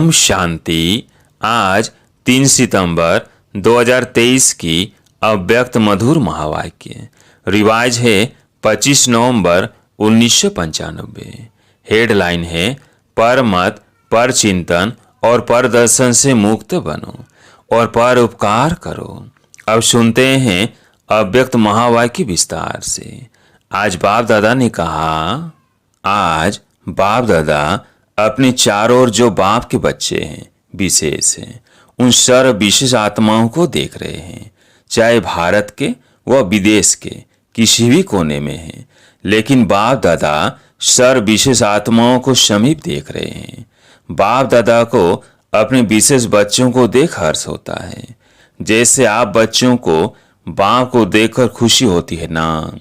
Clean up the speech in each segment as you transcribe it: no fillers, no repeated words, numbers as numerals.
ओम शांति। आज 3 सितंबर 2023 की अव्यक्त मधुर महावाक्य। रिवाज है 25 नवंबर 1995। हेडलाइन है पर मत, पर चिंतन और पर दर्शन से मुक्त बनो और पर उपकार करो। अब सुनते हैं अव्यक्त महावाक्य विस्तार से। आज बाप दादा ने कहा, आज बाप दादा अपने चारों ओर जो बाप के बच्चे हैं, विशेष हैं, उन सर्व विशेष आत्माओं को देख रहे हैं, चाहे भारत के व विदेश के किसी भी कोने में हैं। लेकिन बाप दादा सर्व विशेष आत्माओं को समीप देख रहे हैं। बाप दादा को अपने विशेष बच्चों को देख हर्ष होता है। जैसे आप बच्चों को बाप को देखकर खुशी होती है ना,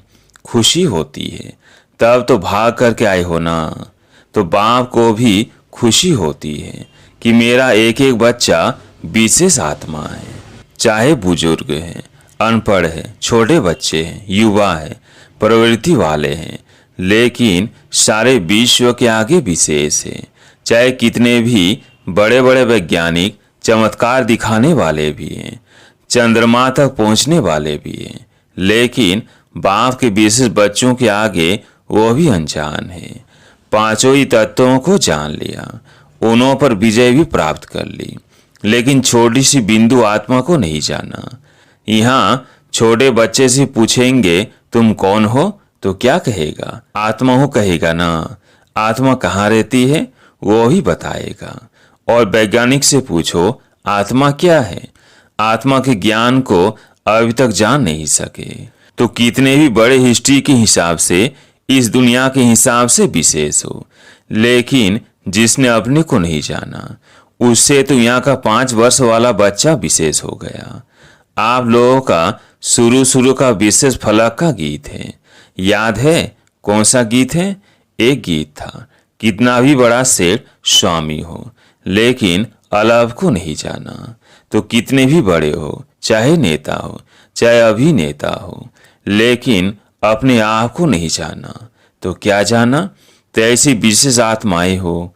खुशी होती है, तब तो भाग करके आए हो ना। तो बाप को भी खुशी होती है कि मेरा एक एक बच्चा विशेष आत्मा है, चाहे बुजुर्ग है, अनपढ़ है, छोटे बच्चे हैं, युवा है, प्रवृत्ति वाले हैं, लेकिन सारे विश्व के आगे विशेष है। चाहे कितने भी बड़े बड़े वैज्ञानिक चमत्कार दिखाने वाले भी हैं, चंद्रमा तक पहुंचने वाले भी हैं, लेकिन बाप के विशेष बच्चों के आगे वो भी अनजान है। पांचों ही तत्वों को जान लिया, उन्हों पर विजय भी प्राप्त कर ली, लेकिन छोटी सी बिंदु आत्मा को नहीं जाना। यहाँ छोटे बच्चे से पूछेंगे तुम कौन हो, तो क्या कहेगा? आत्मा हो कहेगा ना। आत्मा कहाँ रहती है वो ही बताएगा। और वैज्ञानिक से पूछो आत्मा क्या है, आत्मा के ज्ञान को अभी तक जान नहीं सके। तो कितने भी बड़े हिस्ट्री के हिसाब से, इस दुनिया के हिसाब से विशेष हो, लेकिन जिसने अपने को नहीं जाना, उससे तो यहाँ का 5 वर्ष वाला बच्चा विशेष हो गया। आप लोगों का शुरू का विशेष फलक का गीत है, याद है? कौन सा गीत है? एक गीत था, कितना भी बड़ा सेठ स्वामी हो, लेकिन अलग को नहीं जाना। तो कितने भी बड़े हो, चाहे नेता हो, चाहे अभिनेता हो, लेकिन अपने आप को नहीं जाना, तो क्या जाना? तो ऐसी विशेष आत्माएं हो।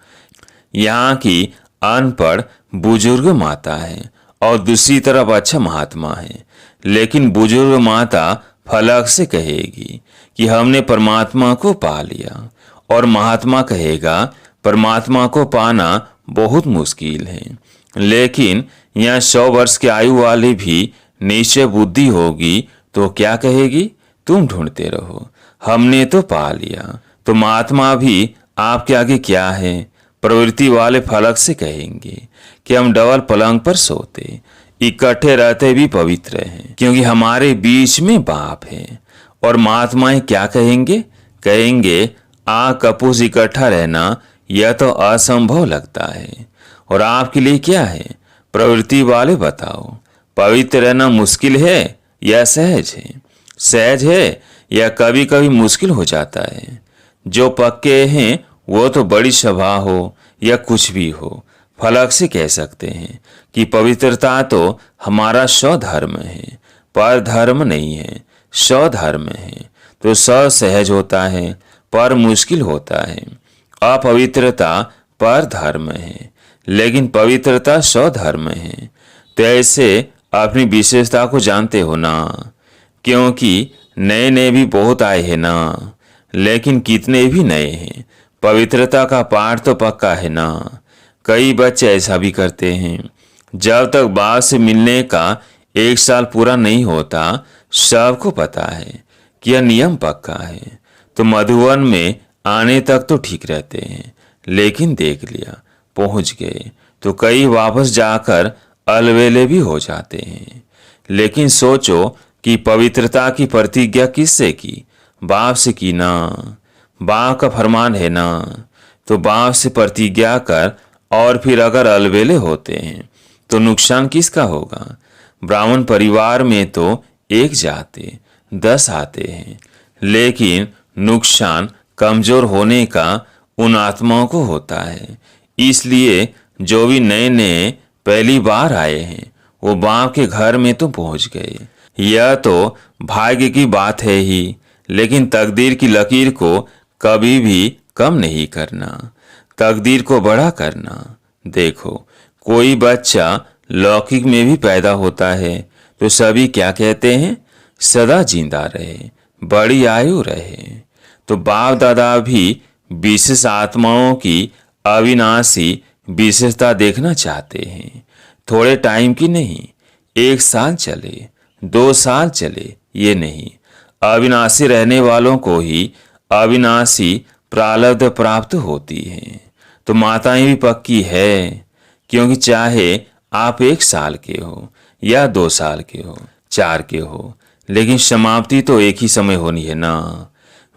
यहाँ की अनपढ़ बुजुर्ग माता है और दूसरी तरफ अच्छा महात्मा है, लेकिन बुजुर्ग माता फलक से कहेगी कि हमने परमात्मा को पा लिया, और महात्मा कहेगा परमात्मा को पाना बहुत मुश्किल है। लेकिन यहाँ 100 वर्ष के आयु वाले भी निश्चय बुद्धि होगी, तो क्या कहेगी? तुम ढूंढते रहो, हमने तो पा लिया। तो महात्मा भी आपके आगे क्या है? प्रवृत्ति वाले फलक से कहेंगे कि हम डबल पलंग पर सोते, इकट्ठे रहते भी पवित्र हैं, क्योंकि हमारे बीच में बाप है। और महात्माएं क्या कहेंगे? कहेंगे आ कपूस इकट्ठा रहना यह तो असंभव लगता है। और आपके लिए क्या है? प्रवृत्ति वाले बताओ, पवित्र रहना मुश्किल है या सहज है? सहज है या कभी कभी मुश्किल हो जाता है? जो पक्के हैं वो तो बड़ी सभा हो या कुछ भी हो, फलक से कह सकते हैं कि पवित्रता तो हमारा स्वधर्म है, पर धर्म नहीं है, स्वधर्म है। तो स्व सहज होता है, पर मुश्किल होता है। अपवित्रता पर धर्म है, लेकिन पवित्रता स्वधर्म है। तो ऐसे अपनी विशेषता को जानते हो ना, क्योंकि नए नए भी बहुत आए हैं ना, लेकिन कितने भी नए हैं, पवित्रता का पाठ तो पक्का है ना। कई बच्चे ऐसा भी करते हैं, जब तक बाप से मिलने का 1 साल पूरा नहीं होता, सबको पता है कि यह नियम पक्का है। तो मधुवन में आने तक तो ठीक रहते हैं, लेकिन देख लिया पहुंच गए तो कई वापस जाकर अलवेले भी हो जाते हैं। लेकिन सोचो कि पवित्रता की प्रतिज्ञा किससे की? बाप से की ना। बाप का फरमान है ना। तो बाप से प्रतिज्ञा कर, और फिर अगर अलवेले होते हैं तो नुकसान किसका होगा? ब्राह्मण परिवार में तो 1 जाते 10 आते हैं, लेकिन नुकसान कमजोर होने का उन आत्माओं को होता है। इसलिए जो भी नए नए पहली बार आए हैं, वो बाप के घर में तो पहुंच गए। यह तो भाग्य की बात है ही, लेकिन तकदीर की लकीर को कभी भी कम नहीं करना, तकदीर को बड़ा करना। देखो, कोई बच्चा लौकिक में भी पैदा होता है तो सभी क्या कहते हैं? सदा जिंदा रहे, बड़ी आयु रहे। तो बाप दादा भी विशेष आत्माओं की अविनाशी विशेषता देखना चाहते हैं। थोड़े टाइम की नहीं, 1 साल चले, 2 साल चले, ये नहीं। अविनाशी रहने वालों को ही अविनाशी प्रारब्ध प्राप्त होती है। तो माताएं भी पक्की है, क्योंकि चाहे आप 1 साल के हो या 2 साल के हो, 4 के हो, लेकिन समाप्ति तो एक ही समय होनी है ना।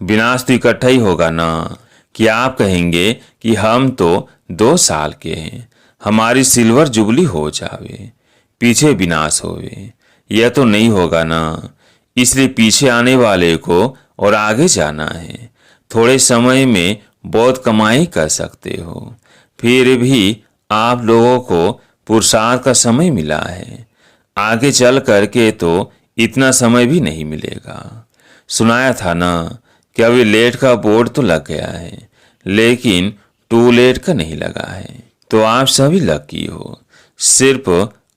विनाश तो इकट्ठा ही होगा ना। कि आप कहेंगे कि हम तो 2 साल के हैं, हमारी सिल्वर जुबली हो जावे, पीछे विनाश होवे, यह तो नहीं होगा ना। इसलिए पीछे आने वाले को और आगे जाना है। थोड़े समय में बहुत कमाई कर सकते हो, फिर भी आप लोगों को पुरुषार्थ का समय मिला है। आगे चल करके तो इतना समय भी नहीं मिलेगा। सुनाया था ना कि अभी लेट का बोर्ड तो लग गया है, लेकिन टू लेट का नहीं लगा है। तो आप सभी लकी हो। सिर्फ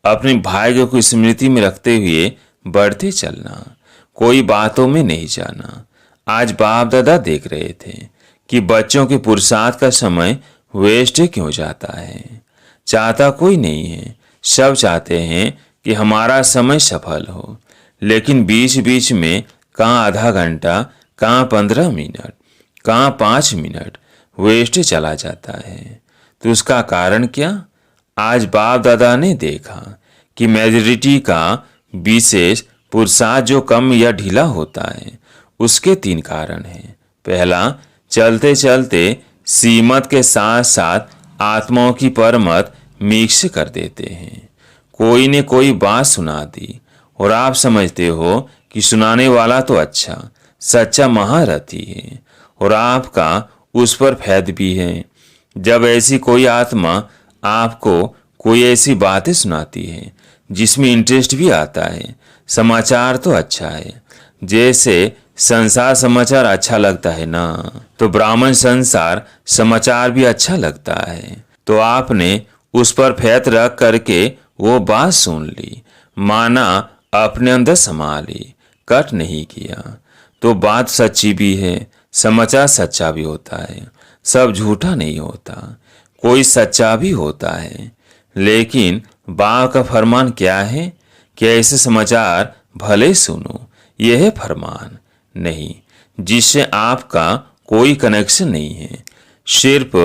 अपने भाग्य को स्मृति में रखते हुए बढ़ते चलना, कोई बातों में नहीं जाना। आज बाप दादा देख रहे थे कि बच्चों के पुरुषार्थ का समय वेस्ट क्यों जाता है। चाहता कोई नहीं है, सब चाहते हैं कि हमारा समय सफल हो, लेकिन बीच बीच में कहाँ आधा घंटा, कहाँ 15 मिनट, कहाँ 5 मिनट वेस्ट चला जाता है। तो उसका कारण क्या? आज बाप दादा ने देखा कि मेजॉरिटी का विशेष पुरुषार्थ जो कम या ढीला होता है, उसके 3 कारण हैं। पहला, चलते चलते सीमत के साथ साथ आत्माओं की परमत मिक्स कर देते हैं। कोई ने कोई बात सुना दी और आप समझते हो कि सुनाने वाला तो अच्छा सच्चा महारथी है और आपका उस पर फैद भी है। जब ऐसी कोई आत्मा आपको कोई ऐसी बातें सुनाती है जिसमें इंटरेस्ट भी आता है, समाचार तो अच्छा है, जैसे संसार समाचार अच्छा लगता है ना, तो ब्राह्मण संसार समाचार भी अच्छा लगता है। तो आपने उस पर फैत रख करके वो बात सुन ली, माना अपने अंदर समा ली, कट नहीं किया। तो बात सच्ची भी है, समाचार सच्चा भी होता है, सब झूठा नहीं होता, कोई सच्चा भी होता है। लेकिन बाप का फरमान क्या है कि ऐसे समाचार भले सुनो, यह है फरमान नहीं, जिससे आपका कोई कनेक्शन नहीं है, सिर्फ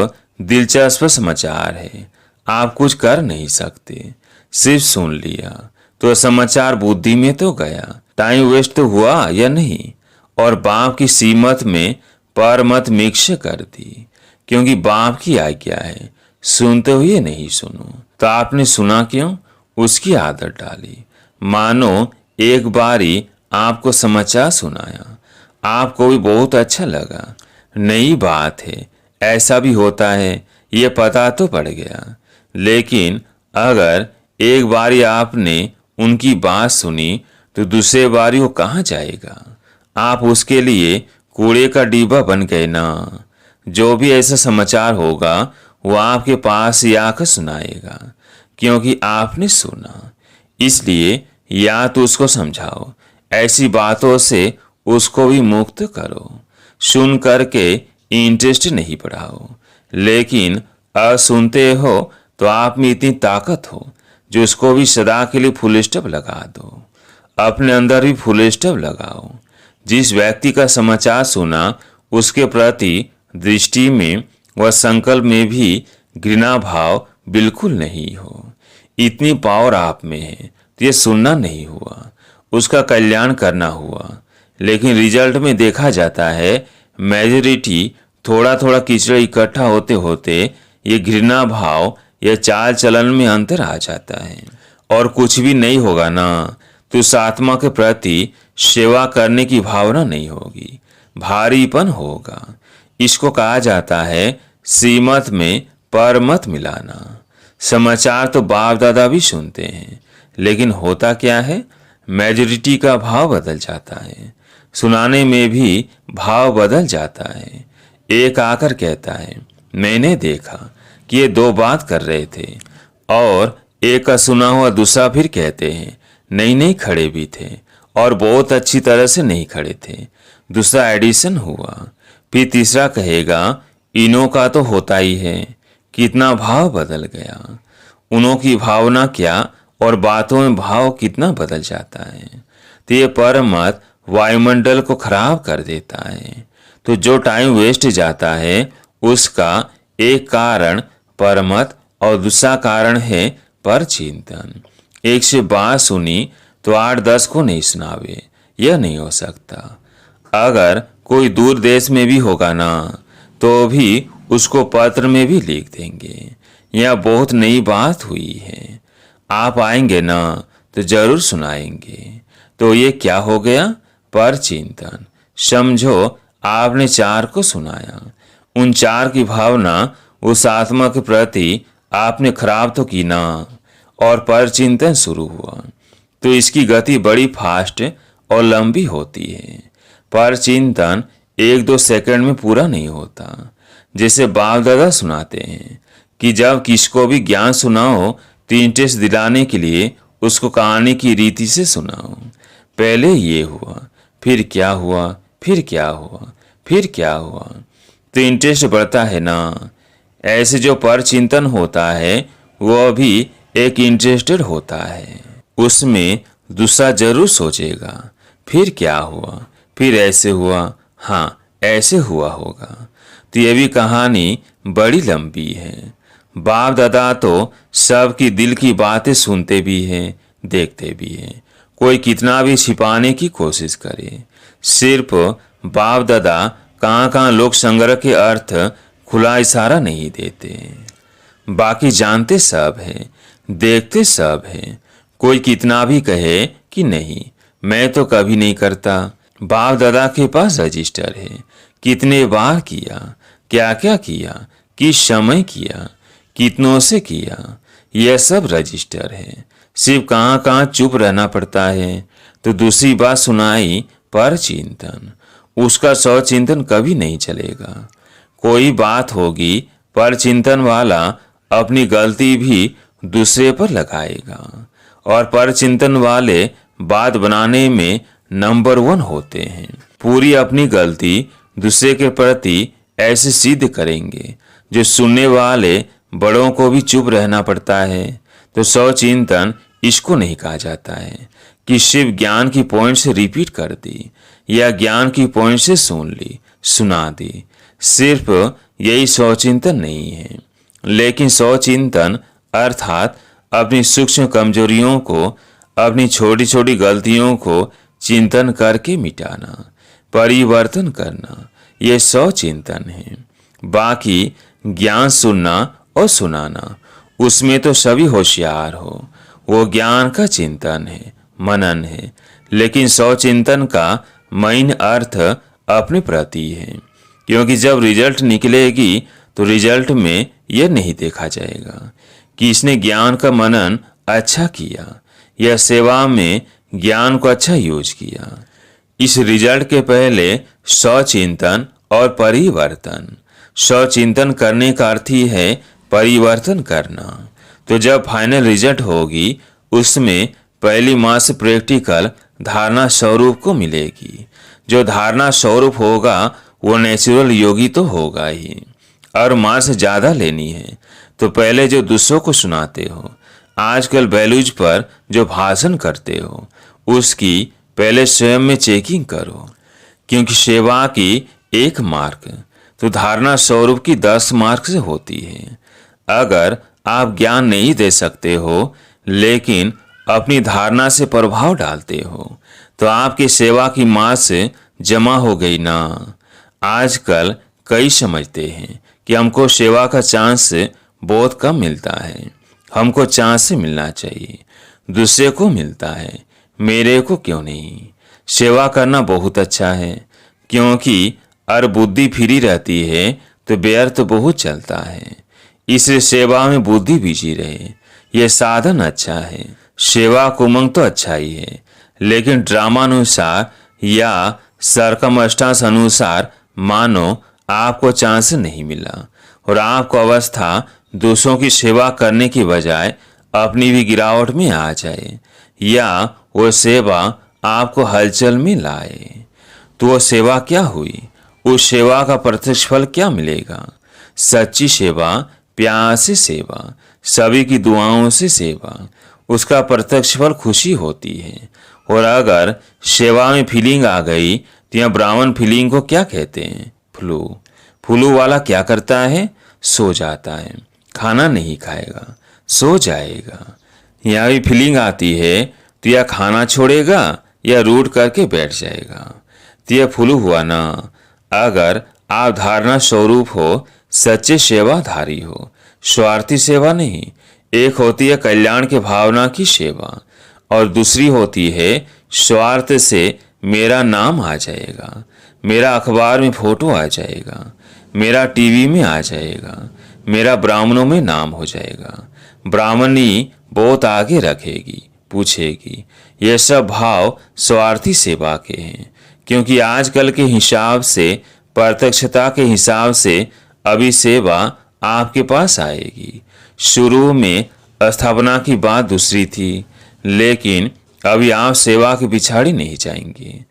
दिलचस्प समाचार है। आप कुछ कर नहीं सकते, सिर्फ सुन लिया तो समाचार बुद्धि में तो गया, टाइम वेस्ट तो हुआ या नहीं, और बाप की सीमत में परमत मिक्स कर दी, क्योंकि बाप की आज्ञा है सुनते हुए नहीं सुनो। तो आपने सुना क्यों? उसकी आदत डाली। मानो एक बारी आपको समाचार सुनाया, आपको भी बहुत अच्छा लगा, नई बात है, ऐसा भी होता है, ये पता तो पड़ गया। लेकिन अगर एक बारी आपने उनकी बात सुनी तो दूसरे बारी वो कहाँ जाएगा? आप उसके लिए कूड़े का डिब्बा बन गए ना। जो भी ऐसा समाचार होगा वो आपके पास ही आकर सुनाएगा, क्योंकि आपने सुना। इसलिए या तो उसको समझाओ, ऐसी बातों से उसको भी मुक्त करो। सुन करके इंटरेस्ट नहीं बढ़ाओ, लेकिन असुनते हो तो आप में इतनी ताकत हो जो उसको भी सदा के लिए फुल स्टॉप लगा दो। अपने अंदर भी फुल स्टॉप लगाओ। जिस व्यक्ति का समाचार सुना उसके प्रति दृष्टि में व संकल्प में भी घृणा भाव बिल्कुल नहीं हो। इतनी पावर आप में है तो ये सुनना नहीं हुआ, उसका कल्याण करना हुआ। लेकिन रिजल्ट में देखा जाता है मेजॉरिटी थोड़ा थोड़ा कीचड़ इकट्ठा होते होते ये घृणा भाव या चाल चलन में अंतर आ जाता है और कुछ भी नहीं होगा ना, तो उस आत्मा के प्रति सेवा करने की भावना नहीं होगी, भारीपन होगा। इसको कहा जाता है श्रीमत में परमत मिलाना। समाचार तो बाप दादा भी सुनते हैं, लेकिन होता क्या है, मेजॉरिटी का भाव बदल जाता है, सुनाने में भी भाव बदल जाता है। एक आकर कहता है मैंने देखा कि ये दो बात कर रहे थे और एक का सुना हुआ दूसरा फिर कहते हैं नहीं नहीं खड़े भी थे और बहुत अच्छी तरह से नहीं खड़े थे। दूसरा एडिशन हुआ। फिर तीसरा कहेगा इनों का तो होता ही है, कितना भाव बदल गया। उनों की भावना क्या और बातों में भाव कितना बदल जाता है। तो ये परमत वायुमंडल को खराब कर देता है। तो जो टाइम वेस्ट जाता है उसका एक कारण परमत और दूसरा कारण है पर चिंतन। एक से बात सुनी तो 8-10 को नहीं सुनावे, यह नहीं हो सकता। अगर कोई दूर देश में भी होगा ना तो भी उसको पत्र में भी लिख देंगे। यह बहुत नई बात हुई है, आप आएंगे ना तो जरूर सुनाएंगे। तो ये क्या हो गया? पर चिंतन। समझो आपने 4 को सुनाया, उन 4 की भावना उस आत्मा के प्रति आपने खराब तो की ना, और पर चिंतन शुरू हुआ। तो इसकी गति बड़ी फास्ट और लंबी होती है। पर चिंतन 1-2 सेकंड में पूरा नहीं होता। जैसे बाप दादा सुनाते हैं कि जब किसको भी ज्ञान सुनाओ तो इंटरेस्ट दिलाने के लिए उसको कहानी की रीति से सुनाओ। पहले ये हुआ, फिर क्या हुआ, फिर क्या हुआ, फिर क्या हुआ, तो इंटरेस्ट बढ़ता है ना। ऐसे जो पर चिंतन होता है वह भी एक इंटरेस्टेड होता है, उसमें दूसरा जरूर सोचेगा फिर क्या हुआ, फिर ऐसे हुआ, हाँ ऐसे हुआ होगा। तो ये भी कहानी बड़ी लंबी है। बाप दादा तो सबकी दिल की बातें सुनते भी हैं, देखते भी हैं। कोई कितना भी छिपाने की कोशिश करे, सिर्फ बाप दादा कहाँ कहाँ लोक संग्रह के अर्थ खुला इशारा नहीं देते। बाकी जानते सब है, देखते सब है। कोई कितना भी कहे कि नहीं मैं तो कभी नहीं करता। बाप दादा के पास रजिस्टर है, कितने बार किया, क्या क्या किया, किस समय किया, कितनों से किया, यह सब रजिस्टर है। सिर्फ कहाँ कहाँ चुप रहना पड़ता है। तो दूसरी बात सुनाई पर चिंतन, उसका सौ चिंतन कभी नहीं चलेगा। कोई बात होगी पर चिंतन वाला अपनी गलती भी दूसरे पर लगाएगा, और पर चिंतन वाले बात बनाने में नंबर 1 होते हैं। पूरी अपनी गलती दूसरे के प्रति ऐसे सिद्ध करेंगे जो सुनने वाले बड़ों को भी चुप रहना पड़ता है। तो सौ चिंतन इसको नहीं कहा जाता है कि सिर्फ ज्ञान की पॉइंट से रिपीट कर दी या ज्ञान की पॉइंट से सुन ली, सुना दी। सिर्फ यही सौ चिंतन नहीं है, लेकिन सौ चिंतन अर्थात अपनी सूक्ष्म कमजोरियों को, अपनी छोटी छोटी गलतियों को चिंतन करके मिटाना, परिवर्तन करना, ये सौ चिंतन है। बाकी ज्ञान सुनना और सुनाना, उसमें तो सभी होशियार हो, वो ज्ञान का चिंतन है, मनन है। लेकिन सौ चिंतन का मेन अर्थ अपने प्रति है, क्योंकि जब रिजल्ट निकलेगी तो रिजल्ट में यह नहीं देखा जाएगा कि इसने ज्ञान का मनन अच्छा किया या सेवा में ज्ञान को अच्छा यूज किया। इस रिजल्ट के पहले सौ चिंतन और परिवर्तन। सौ चिंतन करने का अर्थ ही है परिवर्तन करना। तो जब फाइनल रिजल्ट होगी उसमें पहली मास प्रैक्टिकल धारणा स्वरूप को मिलेगी। जो धारणा स्वरूप होगा वो नेचुरल योगी तो होगा ही। और मास ज्यादा लेनी है तो पहले जो दूसरों को सुनाते हो, आजकल बैलूज पर जो भाषण करते हो, उसकी पहले स्वयं में चेकिंग करो, क्योंकि सेवा की 1 मार्क तो धारणा स्वरूप की 10 मार्क से होती है। अगर आप ज्ञान नहीं दे सकते हो लेकिन अपनी धारणा से प्रभाव डालते हो तो आपकी सेवा की मास जमा हो गई ना। आजकल कई समझते हैं कि हमको सेवा का चांस बहुत कम मिलता है, हमको चांस मिलना चाहिए, दूसरे को मिलता है, मेरे को क्यों नहीं। सेवा करना बहुत अच्छा है, क्योंकि अगर बुद्धि फ्री रहती है तो व्यर्थ बहुत चलता है। इसलिए सेवा में बुद्धि बिजी रहे, यह साधन अच्छा है। सेवा को उमंग तो अच्छा ही है, लेकिन ड्रामानुसार या सरकमस्टांस अनुसार मानो आपको चांस नहीं मिला और आपको अवस्था दूसरों की सेवा करने की बजाय अपनी भी गिरावट में आ जाए, या वो सेवा आपको हलचल में लाए, तो वो सेवा क्या हुई? उस सेवा का प्रत्यक्ष फल क्या मिलेगा? सच्ची सेवा, प्यार से सेवा, सभी की दुआओं से सेवा, उसका प्रत्यक्ष फल खुशी होती है। और अगर सेवा में फीलिंग आ गई तो यहाँ ब्राह्मण फीलिंग को क्या कहते हैं? फ्लू। फ्लू वाला क्या करता है? सो जाता है, खाना नहीं खाएगा, सो जाएगा। यहाँ भी फीलिंग आती है तो या खाना छोड़ेगा या रूट करके बैठ जाएगा। तो यह फ्लू हुआ ना। अगर आप धारणा स्वरूप हो, सच्चे सेवाधारी हो, स्वार्थी सेवा नहीं। एक होती है कल्याण के भावना की सेवा, और दूसरी होती है स्वार्थ से मेरा नाम आ जाएगा, मेरा अखबार में फोटो आ जाएगा, मेरा टीवी में आ जाएगा, मेरा ब्राह्मणों में नाम हो जाएगा। ब्राह्मणी बहुत आगे रखेगी, पूछेगी। यह सब भाव स्वार्थी सेवा के हैं, क्योंकि आजकल के हिसाब से, प्रत्यक्षता के हिसाब से अभी सेवा आपके पास आएगी। शुरू में स्थापना की बात दूसरी थी, लेकिन अभी आप सेवा के पिछाड़ी नहीं जाएंगे।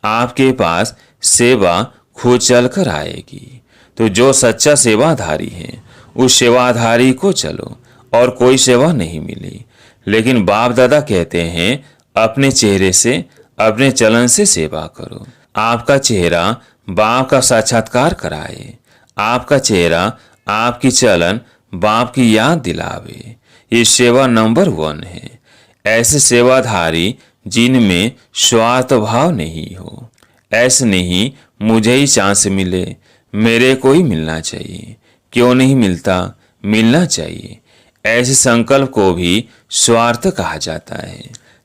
आपके पास सेवा खुद चलकर आएगी। तो जो सच्चा सेवाधारी है, उस सेवाधारी को चलो और कोई सेवा नहीं मिली। लेकिन बाप दादा कहते हैं अपने चेहरे से, अपने चलन से सेवा करो। आपका चेहरा बाप का साक्षात्कार कराए, आपका चेहरा, आपकी चलन बाप की याद दिलावे। ये सेवा नंबर 1 है। ऐसे सेवाधारी जिनमें स्वार्थ भाव नहीं हो। ऐसे नहीं मुझे ही चांस मिले, मेरे को ही मिलना चाहिए, क्यों नहीं मिलता, मिलना चाहिए। ऐसे संकल्प को भी स्वार्थ कहा जाता है।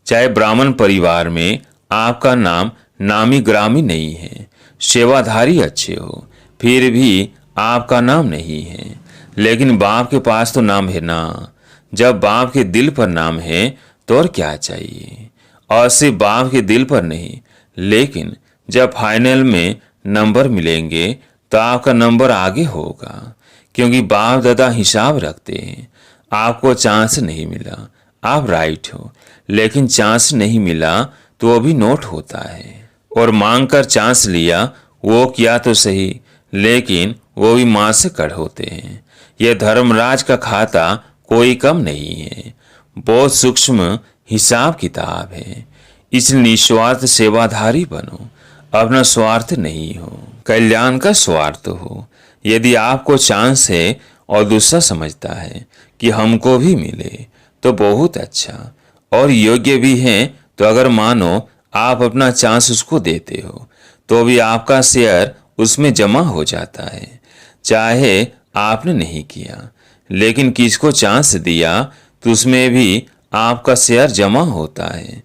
चाहे ब्राह्मण परिवार में आपका नाम नामी ग्रामी नहीं है, सेवाधारी अच्छे हो, फिर भी आपका नाम नहीं है, लेकिन बाप के पास तो नाम है ना। जब बाप के दिल पर नाम है तो और क्या चाहिए? और सिर्फ बाप के दिल पर नहीं, लेकिन जब फाइनल में नंबर मिलेंगे तो आपका नंबर आगे होगा, क्योंकि बाप दादा हिसाब रखते हैं। आपको चांस नहीं मिला, आप राइट हो, लेकिन चांस नहीं मिला तो वो भी नोट होता है। और मांग कर चांस लिया, वो किया तो सही, लेकिन वो भी मां से कट होते हैं। यह धर्मराज का खाता कोई कम नहीं है, बहुत सूक्ष्म हिसाब किताब है। इसलिए निस्वार्थ सेवाधारी बनो, अपना स्वार्थ नहीं हो, कल्याण का स्वार्थ हो। यदि आपको चांस है और दूसरा समझता है कि हमको भी मिले तो बहुत अच्छा, और योग्य भी है, तो अगर मानो आप अपना चांस उसको देते हो तो भी आपका शेयर उसमें जमा हो जाता है, चाहे आपने नहीं किया। लेकिन किसको चांस दिया तो उसमें भी आपका शेयर जमा होता है,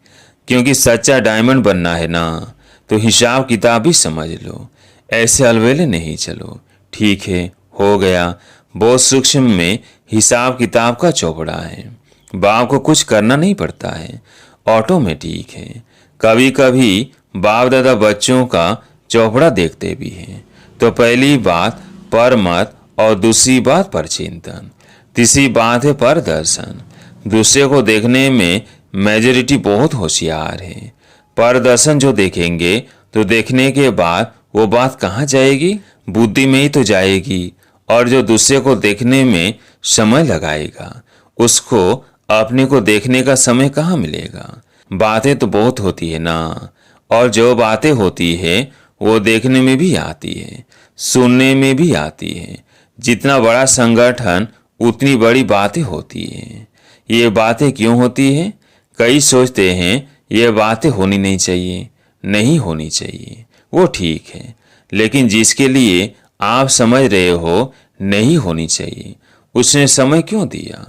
क्योंकि सच्चा डायमंड बनना है ना। तो हिसाब किताब भी समझ लो, ऐसे अलवेले नहीं चलो। ठीक है, हो गया। बहुत सूक्ष्म में हिसाब किताब का चौपड़ा है, बाप को कुछ करना नहीं पड़ता है, ऑटोमेटिक है। कभी कभी बाप दादा बच्चों का चौपड़ा देखते भी हैं। तो पहली बात परमत, और दूसरी बात परचिंतन, तीसरी बात है परदर्शन। दूसरे को देखने में मेजॉरिटी बहुत होशियार है। परदर्शन जो देखेंगे तो देखने के बाद वो बात कहाँ जाएगी? बुद्धि में ही तो जाएगी। और जो दूसरे को देखने में समय लगाएगा, उसको अपने को देखने का समय कहाँ मिलेगा? बातें तो बहुत होती है ना, और जो बातें होती है वो देखने में भी आती है, सुनने में भी आती है। जितना बड़ा संगठन उतनी बड़ी बातें होती है। ये बातें क्यों होती है? कई सोचते हैं ये बातें होनी नहीं चाहिए, नहीं होनी चाहिए, वो ठीक है, लेकिन जिसके लिए आप समझ रहे हो नहीं होनी चाहिए, उसने समय क्यों दिया?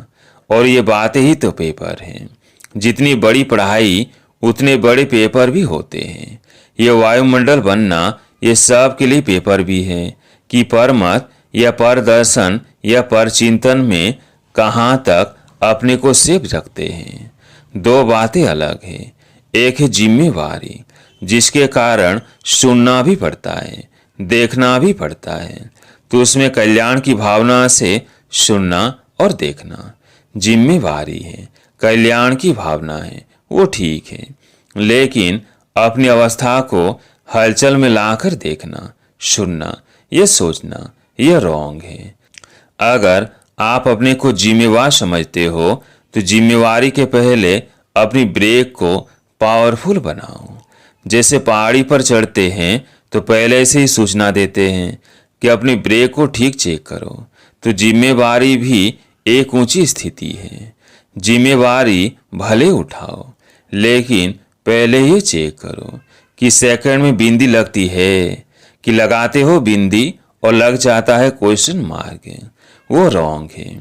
और ये बातें ही तो पेपर हैं। जितनी बड़ी पढ़ाई उतने बड़े पेपर भी होते हैं। ये वायुमंडल बनना, ये सब के लिए पेपर भी है कि परमत या परदर्शन या परचिंतन में कहाँ तक अपने को सेफ रखते हैं। दो बातें अलग हैं। एक है जिम्मेवारी, जिसके कारण सुनना भी पड़ता है, देखना भी पड़ता है। तो उसमें कल्याण की भावना से सुनना और देखना। जिम्मेवारी है, कल्याण की भावना है, वो ठीक है, लेकिन अपनी अवस्था को हलचल में लाकर देखना, सुनना, यह सोचना, यह रॉन्ग है। अगर आप अपने को जिम्मेवार समझते हो तो जिम्मेवारी के पहले अपनी ब्रेक को पावरफुल बनाओ। जैसे पहाड़ी पर चढ़ते हैं तो पहले से ही सूचना देते हैं कि अपनी ब्रेक को ठीक चेक करो, तो जिम्मेवारी भी एक ऊंची स्थिति है। जिम्मेवारी भले उठाओ, लेकिन पहले ये चेक करो कि सेकंड में बिंदी लगती है कि लगाते हो बिंदी और लग जाता है क्वेश्चन मार्क। वो रॉन्ग है,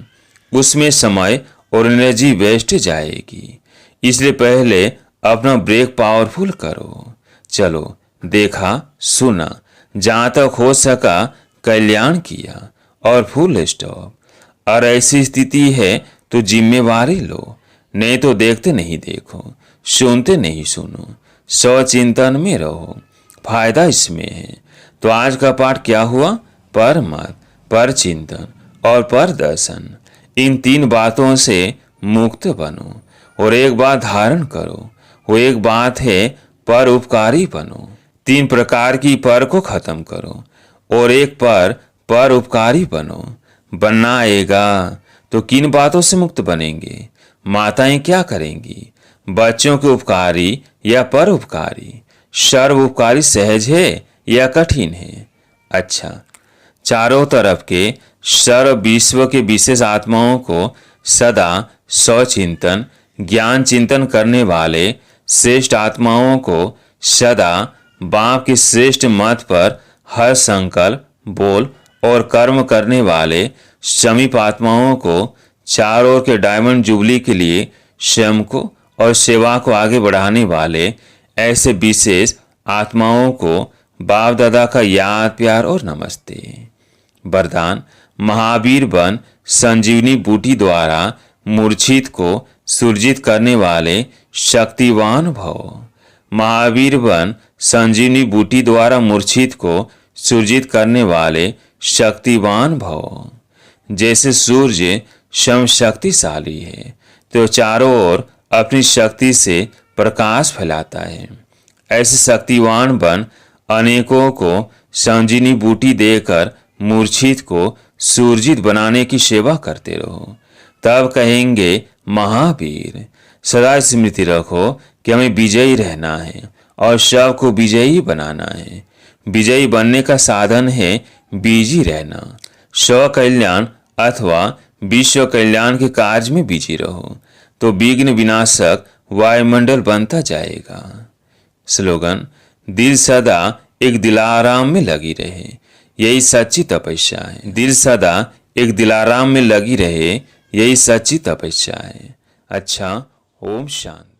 उसमें समय और एनर्जी वेस्ट जाएगी। इसलिए पहले अपना ब्रेक पावरफुल करो। चलो, देखा, सुना, जहां तक हो सका कल्याण किया और फुल स्टॉप। और ऐसी स्थिति है तो जिम्मेवारी लो, नहीं तो देखते नहीं देखो, सुनते नहीं सुनो, स्वचिंतन में रहो, फायदा इसमें है। तो आज का पाठ क्या हुआ? पर मत, पर चिंतन और पर दर्शन। इन 3 बातों से मुक्त बनो और एक बात धारण करो, वो एक बात है पर उपकारी बनो। 3 प्रकार की पर को खत्म करो और एक पर उपकारी बनो। बनना आएगा तो किन बातों से मुक्त बनेंगे? माताएं क्या करेंगी? बच्चों के उपकारी या पर उपकारी? सर्व उपकारी सहज है या कठिन है? अच्छा, चारों तरफ के सर्व विश्व के विशेष आत्माओं को सदा स्वचिंतन ज्ञान चिंतन करने वाले श्रेष्ठ आत्माओं को सदा बाप के श्रेष्ठ मत पर हर संकल्प, बोल और कर्म करने वाले समीप आत्माओं को चारों ओर के डायमंड जुबली के लिए स्वयं को और सेवा को आगे बढ़ाने वाले ऐसे विशेष आत्माओं को बाप दादा का याद, प्यार और नमस्ते। वरदान: महावीर बन संजीवनी बूटी द्वारा मूर्छित को सुरजित करने वाले शक्तिवान भव। महावीर बन संजीवनी बूटी द्वारा मूर्छित को सुरजित करने वाले शक्तिवान भव। जैसे सूर्य स्वयं शक्तिशाली है तो चारों ओर अपनी शक्ति से प्रकाश फैलाता है, ऐसे शक्तिवान बन अनेकों को संजीवनी बूटी देकर मूर्छित को सुरजित बनाने की सेवा करते रहो, तब कहेंगे महावीर। सदा स्मृति रखो कि हमें विजयी रहना है और सब को विजयी बनाना है। विजयी बनने का साधन है बिजी रहना। स्व कल्याण अथवा विश्व कल्याण के कार्य में बिजी रहो तो विघ्न विनाशक वायुमंडल बनता जाएगा। स्लोगन: दिल सदा एक दिलाराम में लगी रहे, यही सच्ची तपस्या है। दिल सदा एक दिलाराम में लगी रहे, यही सच्ची तपस्या है। अच्छा, ओम शांति।